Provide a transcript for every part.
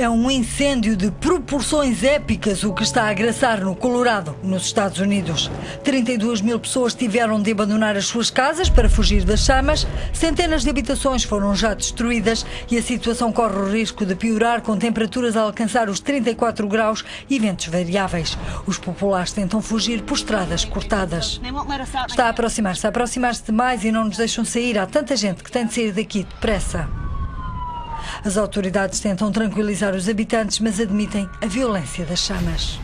É um incêndio de proporções épicas o que está a agraçar no Colorado, nos Estados Unidos. 32 mil pessoas tiveram de abandonar as suas casas para fugir das chamas, centenas de habitações foram já destruídas e a situação corre o risco de piorar com temperaturas a alcançar os 34 graus e ventos variáveis. Os populares tentam fugir por estradas cortadas. Está a aproximar-se demais e não nos deixam sair. Há tanta gente que tem de sair daqui depressa. As autoridades tentam tranquilizar os habitantes, mas admitem a violência das chamas.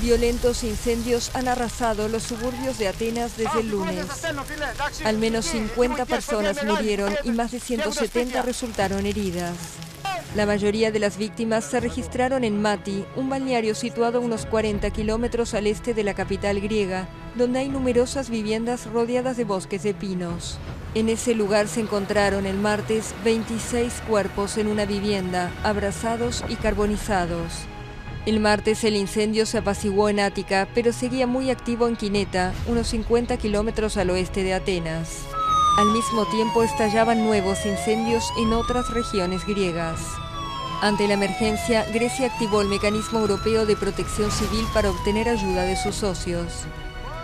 Violentos incendios han arrasado los suburbios de Atenas desde el lunes. Al menos 50 personas murieron y más de 170 resultaron heridas. La mayoría de las víctimas se registraron en Mati, un balneario situado a unos 40 kilómetros al este de la capital griega, donde hay numerosas viviendas rodeadas de bosques de pinos. En ese lugar se encontraron el martes 26 cuerpos en una vivienda, abrazados y carbonizados. El martes el incendio se apaciguó en Ática, pero seguía muy activo en Quineta, unos 50 kilómetros al oeste de Atenas. Al mismo tiempo estallaban nuevos incendios en otras regiones griegas. Ante la emergencia, Grecia activó el Mecanismo Europeo de Protección Civil para obtener ayuda de sus socios.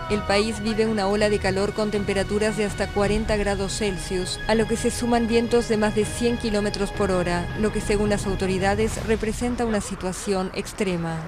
El país vive una ola de calor con temperaturas de hasta 40 grados Celsius, a lo que se suman vientos de más de 100 kilómetros por hora, lo que según las autoridades representa una situación extrema.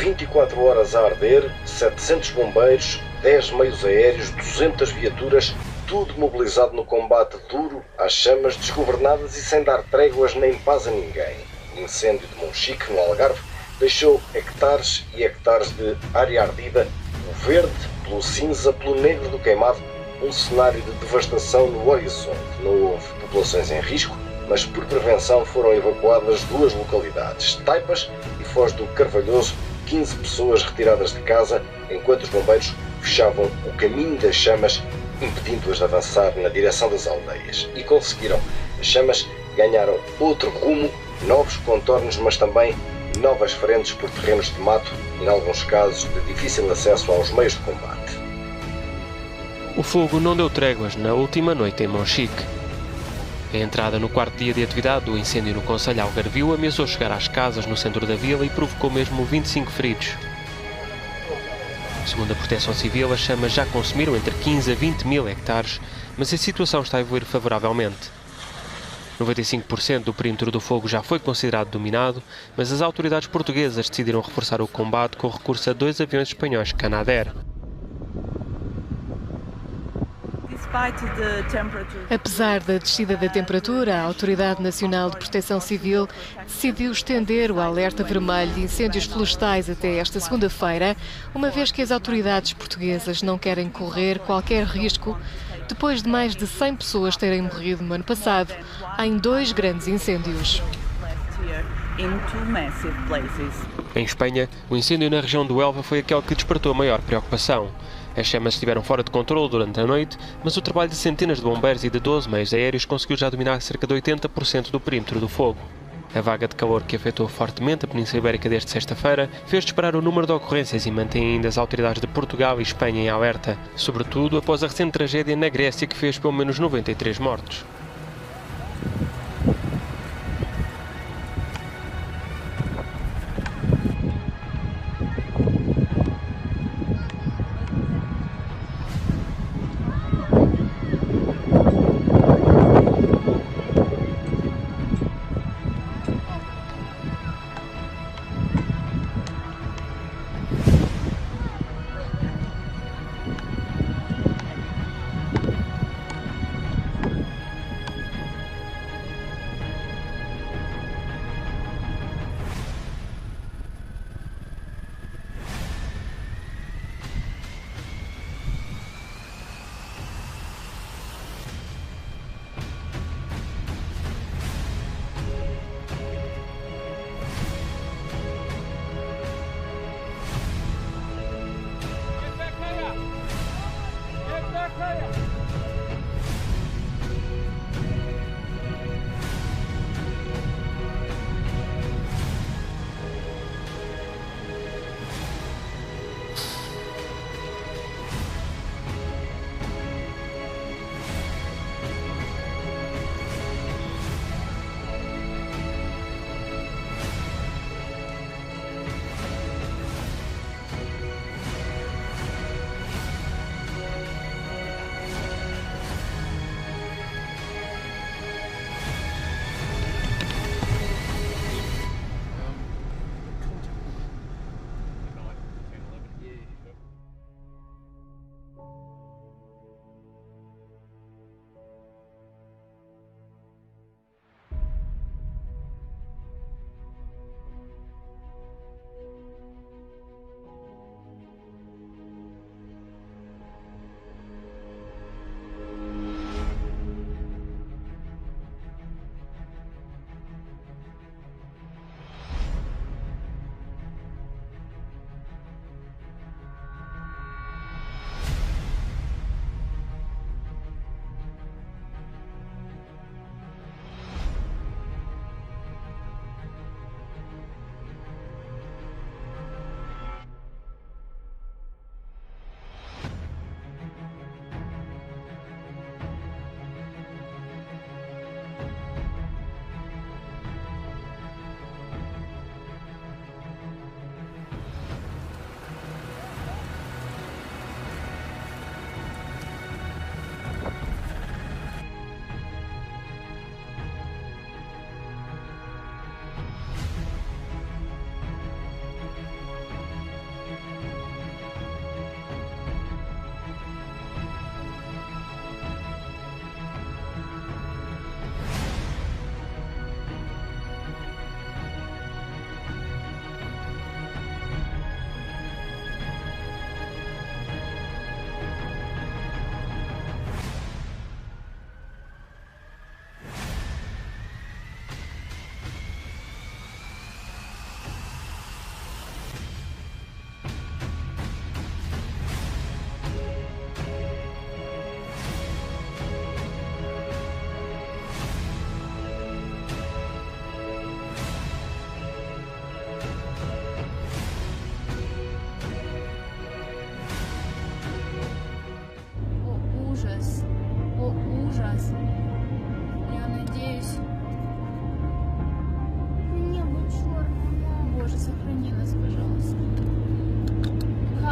...24 horas a arder, 700 bombeiros, 10 meios aéreos, 200 viaturas, tudo mobilizado no combate duro às chamas desgovernadas e sem dar tréguas nem paz a ninguém. O incêndio de Monchique, no Algarve, deixou hectares e hectares de área ardida, o verde pelo cinza, pelo negro do queimado, um cenário de devastação no horizonte. Não houve populações em risco, mas por prevenção foram evacuadas duas localidades, Taipas e Foz do Carvalhoso, 15 pessoas retiradas de casa, enquanto os bombeiros fechavam o caminho das chamas, impedindo-as de avançar na direção das aldeias. E conseguiram. As chamas ganharam outro rumo, novos contornos, mas também novas frentes por terrenos de mato, em alguns casos de difícil acesso aos meios de combate. O fogo não deu tréguas na última noite em Monchique. A entrada no quarto dia de atividade do incêndio no concelho Algarvio ameaçou chegar às casas no centro da vila e provocou mesmo 25 feridos. Segundo a Proteção Civil, as chamas já consumiram entre 15 a 20 mil hectares, mas a situação está a evoluir favoravelmente. 95% do perímetro do fogo já foi considerado dominado, mas as autoridades portuguesas decidiram reforçar o combate com recurso a 2 aviões espanhóis Canadair. Apesar da descida da temperatura, a Autoridade Nacional de Proteção Civil decidiu estender o alerta vermelho de incêndios florestais até esta segunda-feira, uma vez que as autoridades portuguesas não querem correr qualquer risco depois de mais de 100 pessoas terem morrido no ano passado em 2 grandes incêndios. Em Espanha, o incêndio na região do Elva foi aquele que despertou a maior preocupação. As chamas estiveram fora de controle durante a noite, mas o trabalho de centenas de bombeiros e de 12 meios aéreos conseguiu já dominar cerca de 80% do perímetro do fogo. A vaga de calor que afetou fortemente a Península Ibérica desde sexta-feira fez disparar o número de ocorrências e mantém ainda as autoridades de Portugal e Espanha em alerta, sobretudo após a recente tragédia na Grécia que fez pelo menos 93 mortos.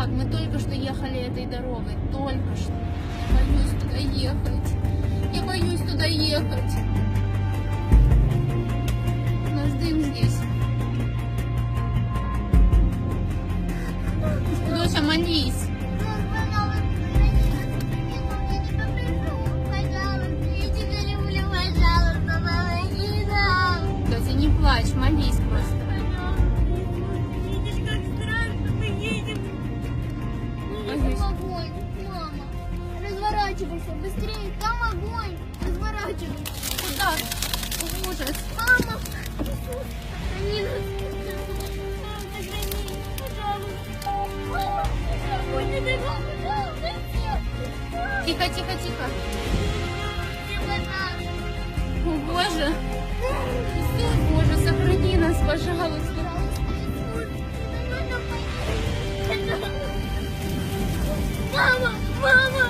как? Мы только что ехали этой дорогой. Только что. Боюсь туда ехать. Я боюсь туда ехать. У нас дым здесь. Дося, молись. Дося, не плачь, молись просто. Разворачивайся, быстрее, там огонь! Разворачивайся! Куда? Ужас! Мама! Сохрани нас! Сохрани, пожалуйста! Мама! Огонь, не дай Бог, пожалуйста! Тихо, тихо, тихо! О, Боже! Иисус, Боже, сохрани нас, пожалуйста! Мама! Мама!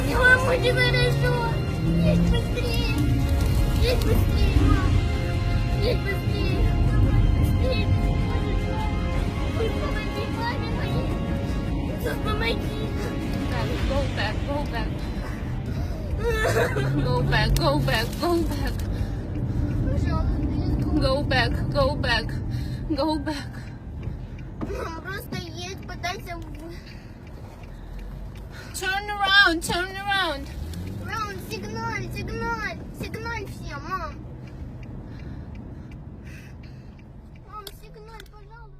Мама, не хорошо! Есть быстрее! Есть быстрее, мама! Есть быстрее! Быстрее! Ой, помоги, маме моей! Иисус, помоги! Go back, go back. Go back, go back, go back. Пожалуйста, Go back, go back, go back. мам, просто едь, пытайся... Turn around, turn around. Мам, сигналь, сигналь! Сигналь всем, мам! Мам, сигналь, пожалуйста!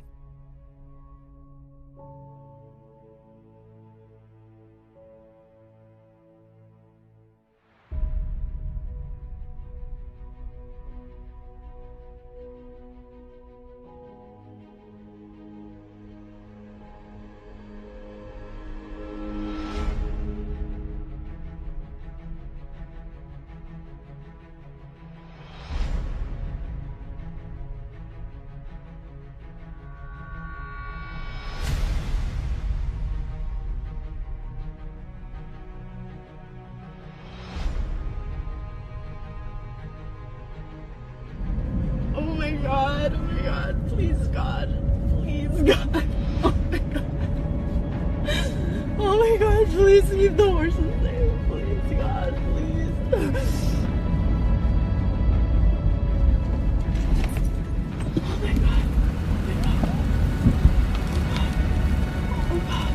Oh my God, please God, please God, oh my God, please keep the horses safe, please God, please. Oh my God, oh God,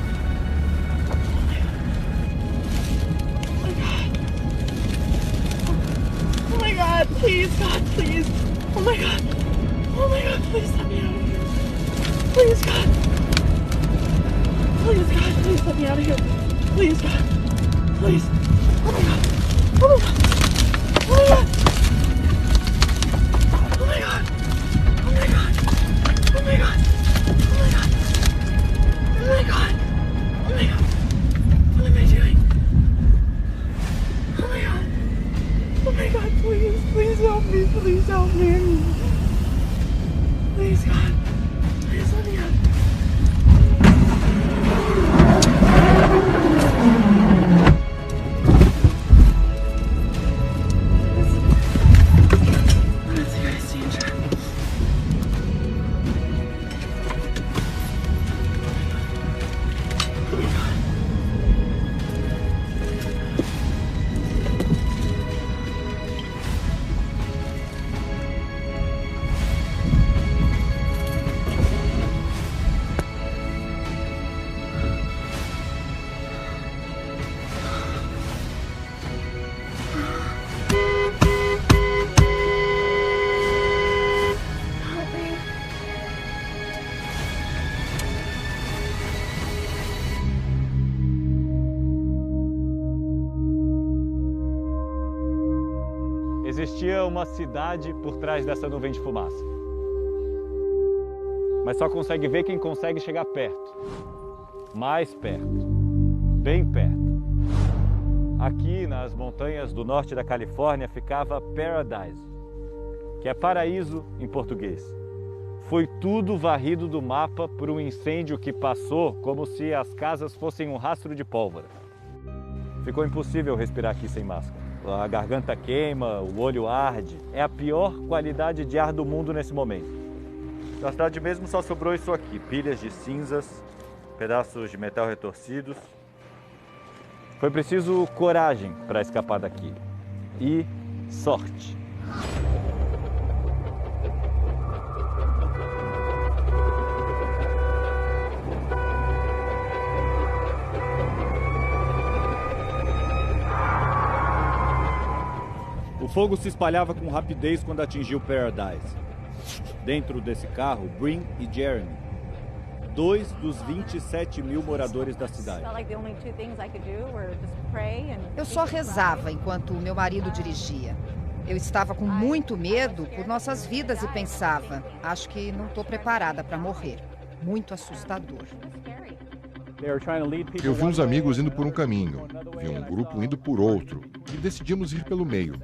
oh my God, please God, please. Oh my God! Oh my God! Please let me out of here! Please God! Please God! Please let me out of here! Please God! Please! Oh my God! Oh my God! Oh my God! Oh my God! Oh my God! Oh my God! Oh my God! Oh my God! Oh my God! What am I doing? Oh my God! Oh my God! Please! Please help me! Please help me! Please God! Please let me out! That's serious danger. Oh my God. Existia uma cidade por trás dessa nuvem de fumaça. Mas só consegue ver quem consegue chegar perto. Mais perto. Bem perto. Aqui nas montanhas do norte da Califórnia ficava Paradise, que é paraíso em português. Foi tudo varrido do mapa por um incêndio que passou como se as casas fossem um rastro de pólvora. Ficou impossível respirar aqui sem máscara. A garganta queima, o olho arde. É a pior qualidade de ar do mundo nesse momento. Na cidade mesmo só sobrou isso aqui, pilhas de cinzas, pedaços de metal retorcidos. Foi preciso coragem para escapar daqui e sorte. O fogo se espalhava com rapidez quando atingiu Paradise. Dentro desse carro, Bryn e Jeremy, 2 dos 27 mil moradores da cidade. Eu só rezava enquanto meu marido dirigia. Eu estava com muito medo por nossas vidas e pensava, acho que não estou preparada para morrer. Muito assustador. Eu vi uns amigos indo por um caminho, vi um grupo indo por outro e decidimos ir pelo meio.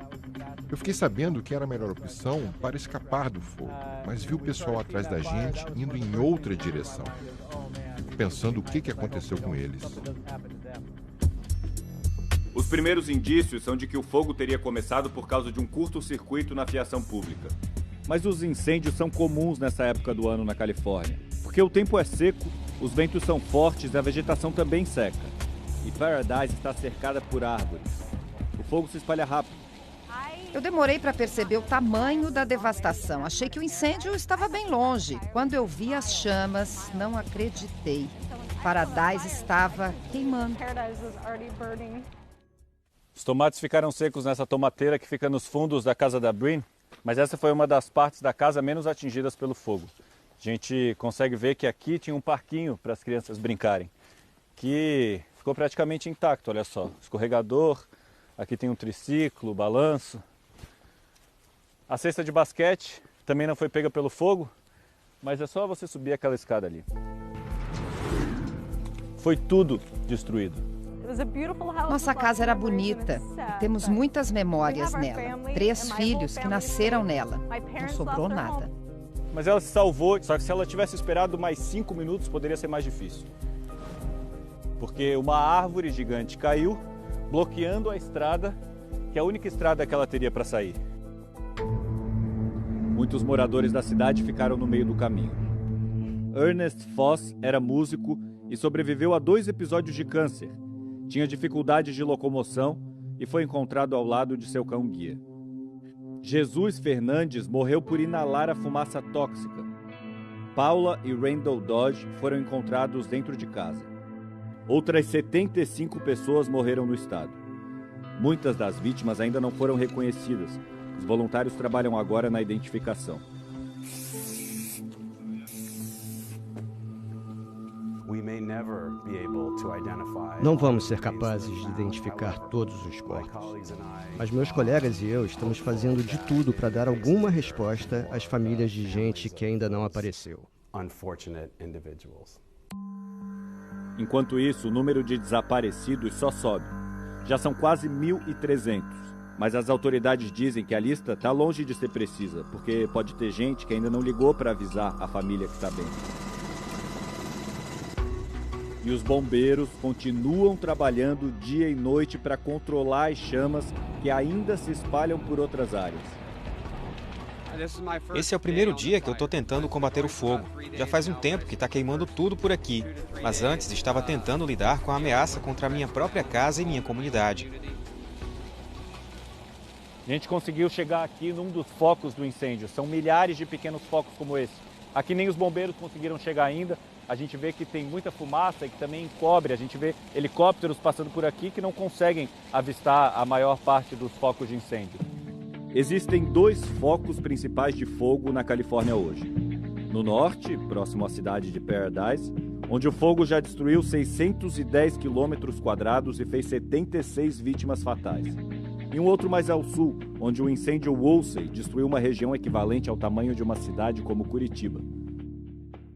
Eu fiquei sabendo que era a melhor opção para escapar do fogo, mas vi o pessoal atrás da gente indo em outra direção. Fico pensando o que aconteceu com eles. Os primeiros indícios são de que o fogo teria começado por causa de um curto-circuito na fiação pública. Mas os incêndios são comuns nessa época do ano na Califórnia, porque o tempo é seco, os ventos são fortes e a vegetação também seca. E Paradise está cercada por árvores. O fogo se espalha rápido. Eu demorei para perceber o tamanho da devastação. Achei que o incêndio estava bem longe. Quando eu vi as chamas, não acreditei. Paradise estava queimando. Os tomates ficaram secos nessa tomateira que fica nos fundos da casa da Bryn, mas essa foi uma das partes da casa menos atingidas pelo fogo. A gente consegue ver que aqui tinha um parquinho para as crianças brincarem, que ficou praticamente intacto, olha só. Escorregador, aqui tem um triciclo, balanço. A cesta de basquete também não foi pega pelo fogo, mas é só você subir aquela escada ali. Foi tudo destruído. Nossa casa era bonita e temos muitas memórias nela. 3 filhos que nasceram nela. Não sobrou nada. Mas ela se salvou, só que se ela tivesse esperado mais 5 minutos, poderia ser mais difícil. Porque uma árvore gigante caiu, bloqueando a estrada, que é a única estrada que ela teria para sair. Muitos moradores da cidade ficaram no meio do caminho. Ernest Foss era músico e sobreviveu a 2 episódios de câncer. Tinha dificuldades de locomoção e foi encontrado ao lado de seu cão-guia. Jesus Fernandes morreu por inalar a fumaça tóxica. Paula e Randall Dodge foram encontrados dentro de casa. Outras 75 pessoas morreram no estado. Muitas das vítimas ainda não foram reconhecidas. Os voluntários trabalham agora na identificação. Não vamos ser capazes de identificar todos os corpos. Mas meus colegas e eu estamos fazendo de tudo para dar alguma resposta às famílias de gente que ainda não apareceu. Enquanto isso, o número de desaparecidos só sobe. Já são quase 1.300. Mas as autoridades dizem que a lista está longe de ser precisa, porque pode ter gente que ainda não ligou para avisar a família que está bem. E os bombeiros continuam trabalhando dia e noite para controlar as chamas que ainda se espalham por outras áreas. Esse é o primeiro dia que eu estou tentando combater o fogo. Já faz um tempo que está queimando tudo por aqui, mas antes estava tentando lidar com a ameaça contra a minha própria casa e minha comunidade. A gente conseguiu chegar aqui num dos focos do incêndio. São milhares de pequenos focos como esse. Aqui nem os bombeiros conseguiram chegar ainda. A gente vê que tem muita fumaça e que também encobre. A gente vê helicópteros passando por aqui que não conseguem avistar a maior parte dos focos de incêndio. Existem 2 focos principais de fogo na Califórnia hoje. No norte, próximo à cidade de Paradise, onde o fogo já destruiu 610 quilômetros quadrados e fez 76 vítimas fatais. E um outro mais ao sul, onde o incêndio Woolsey destruiu uma região equivalente ao tamanho de uma cidade como Curitiba.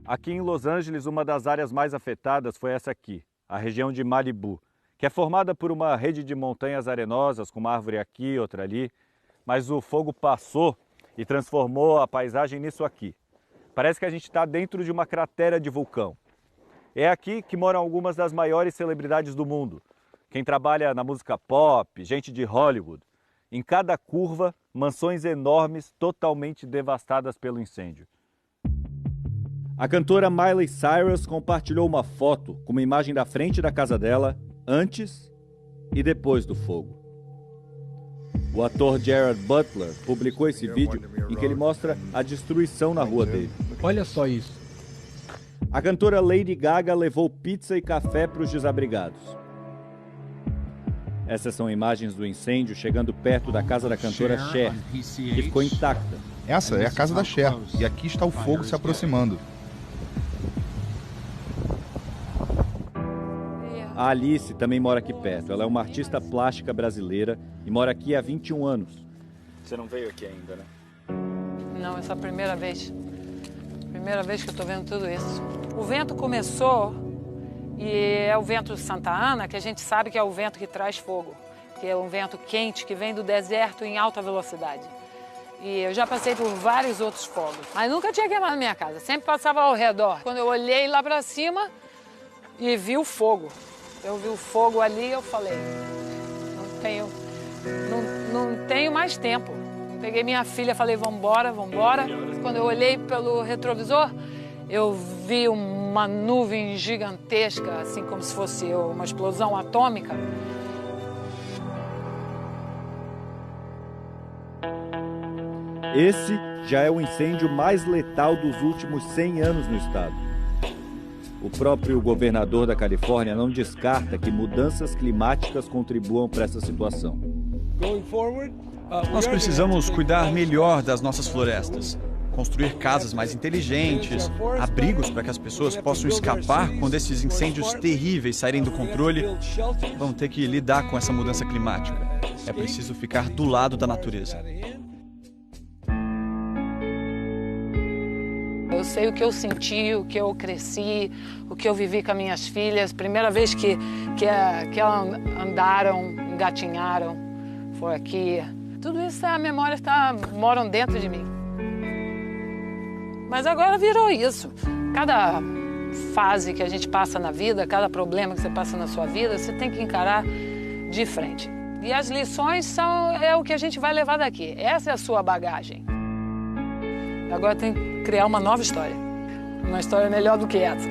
Aqui em Los Angeles, uma das áreas mais afetadas foi essa aqui, a região de Malibu, que é formada por uma rede de montanhas arenosas, com uma árvore aqui, outra ali, mas o fogo passou e transformou a paisagem nisso aqui. Parece que a gente está dentro de uma cratera de vulcão. É aqui que moram algumas das maiores celebridades do mundo. Quem trabalha na música pop, gente de Hollywood. Em cada curva, mansões enormes totalmente devastadas pelo incêndio. A cantora Miley Cyrus compartilhou uma foto com uma imagem da frente da casa dela antes e depois do fogo. O ator Gerard Butler publicou esse vídeo em que ele mostra a destruição na rua dele. Olha só isso. A cantora Lady Gaga levou pizza e café para os desabrigados. Essas são imagens do incêndio chegando perto da casa da cantora Cher, que ficou intacta. Essa é a casa da Cher, e aqui está o fogo se aproximando. A Alice também mora aqui perto. Ela é uma artista plástica brasileira e mora aqui há 21 anos. Você não veio aqui ainda, né? Não, essa é a primeira vez. Primeira vez que eu estou vendo tudo isso. O vento começou, e é o vento de Santa Ana, que a gente sabe que é o vento que traz fogo. Que é um vento quente que vem do deserto em alta velocidade. E eu já passei por vários outros fogos, mas nunca tinha queimado minha casa. Sempre passava ao redor. Quando eu olhei lá para cima e vi o fogo. Eu vi o fogo ali e eu falei, não tenho mais tempo. Peguei minha filha e falei, vambora, vambora. Quando eu olhei pelo retrovisor, eu vi uma nuvem gigantesca, assim como se fosse uma explosão atômica. Esse já é o incêndio mais letal dos últimos 100 anos no estado. O próprio governador da Califórnia não descarta que mudanças climáticas contribuam para essa situação. Nós precisamos cuidar melhor das nossas florestas, construir casas mais inteligentes, abrigos para que as pessoas possam escapar quando esses incêndios terríveis saírem do controle. Vamos ter que lidar com essa mudança climática. É preciso ficar do lado da natureza. Eu sei o que eu senti, o que eu cresci, o que eu vivi com as minhas filhas. Primeira vez que elas andaram, engatinharam, foi aqui. Tudo isso, a memória moram dentro de mim. Mas agora virou isso. Cada fase que a gente passa na vida, cada problema que você passa na sua vida, você tem que encarar de frente. E as lições é o que a gente vai levar daqui. Essa é a sua bagagem. Agora tem que criar uma nova história. Uma história melhor do que essa.